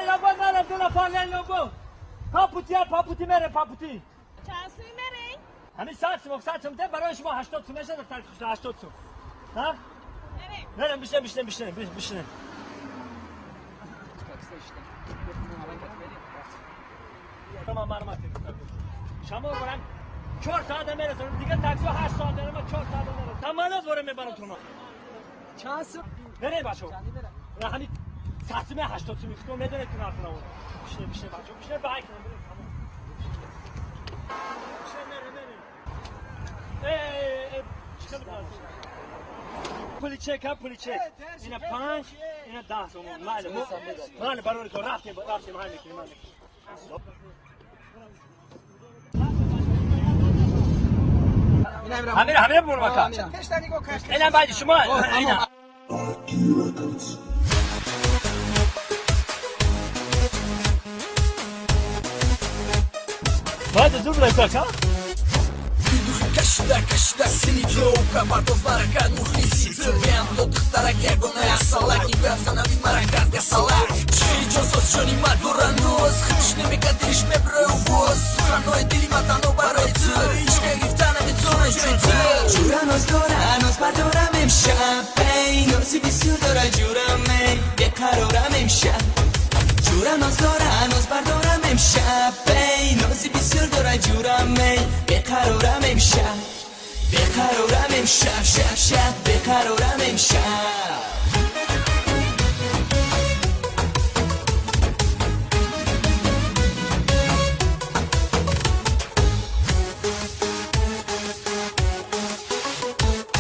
یا با نه دو نفر نه با پاپوتی میره پاپوتی چند سوی میره؟ همین ساعت ده برای شما 80 سوم میشه در 80 سوم ها؟ بریم بشین تمام مرمت شما برم 4 ساعت میرسم دیگه تاکسی 8 ساعت دارم 4 ساعت میرسم تمام برم میبرم تو ما چند سو بره بچه‌ها نه همین ساعت 80 سوم میگم میدونید تو نرفنا بشین بچه‌ها بشین بایک بریم تمام پولی چک اینا 5 اینا 10 سوم مال برای تو رفتیم همین میکنیم همین برو بکن اینم باید شما اینم باید زور بلکه ها Кашда синитёвка Бардовлара кад мухлиси Тувем до духтара гегона ясалак Ниго автонави маракат гасалак Чии ҷозос ҷони мадора ноз Худиш намекадириш меброй увоз Суханои дили матано барои ту Ишқа гифта наметона ҷои ту Ҷура ноз дора ноз бардорам имшаб Эй нози бисёр дора ҷурам эй беқарорам имшаб ҷура ноз дора ноз бардорам имшаб эй нози бисёр дора ҷурам эй беқарорам имшаб بقرارم امشب شب بقرارم امشب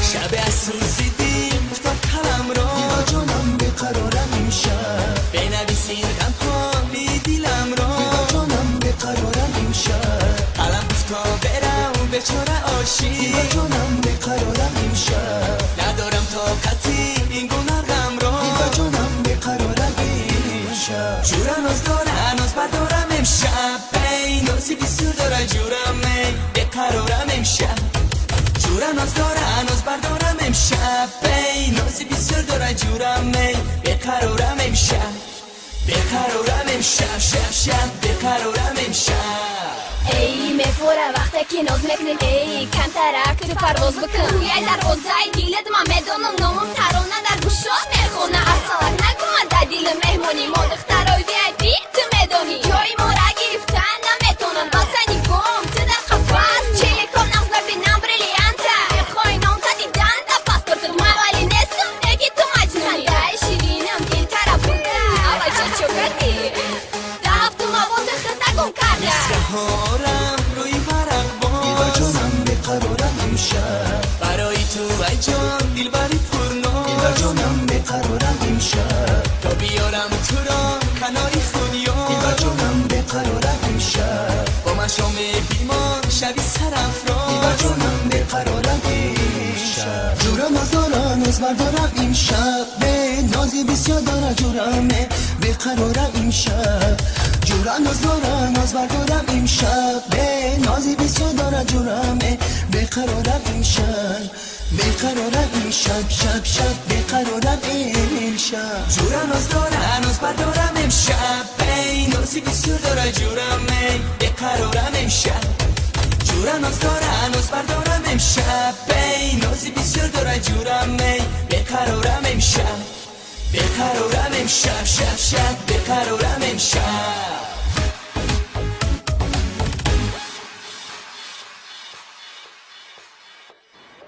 شب اسوزیدیم افتاد کلم را دیوا جانم بقرارم امشب بنویسین غم خالی دیلم را دیوا جانم بقرارم امشب قلم گفتا برم بیچاره عاشق دیوا جانم بقرارم امشب ندارم طاقتی این گناه غم را دیوا جانم بقرارم امشب جورا ناز داره ناز بردارم امشب ای نازی بسیار داره جورم ای بقرارم امشب جورا ناز داره ناز بردارم امشب ای نازی بسیار داره جورم ای بقرارم امشب بقرارم امشب شب بقرارم امشب ای میفوره وقتی که ناز میکنین ای کم ترک تو پرواز بکن توی دروازه دیلت من میدونم نامم ترانه در گوشات میخونه اصلا نگو من در دیل مهمونی ما دخترای وی تو میدونی جای ما را گرفتن نمیتونن واسه نگم تو در خفاست چلی کن نظر بینم بریلیانته میخوای نام تا دیدن در پاسپورت موالی نیستم نگی تو مجنونی دای شیرینم دل طرف بوده آقای چوکتی رفتم آواز خود نگم کرده هارم روی ورق باز جانم بقرارم امشب برای تو ای جان دلبری پرناز دیوا جانم بقرارم امشب تا بیارم تو را کناری خونیا دیوا جانم بقرارم امشب با من شام پیمان شبی سرافراز دیوا جانم بقرارم امشب جورا ناز دارم ناز بردارم امشب به نازی بسیار داره جورمه بقرارم امشب جورا ناز دارم ناز بردارم امشب به نازی بسیار داره جورمه بقرارم امشب بقرارم امشب شب بقرارم امشب جورا ناز دارم ناز بردارم امشب ای نازی بسیار داره جورمه بقرارم امشب جورا ناز دارم ناز بردارم امشب ای نازی بسیار داره جورمه بقرارم امشب بقرارم امشب شب بقرارم امشب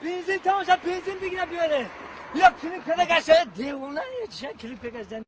بنزین تمام شد بنزین بگیرم بیاره بیا کلیپ پیدا گشته دیوونه چه کلیپ پیدا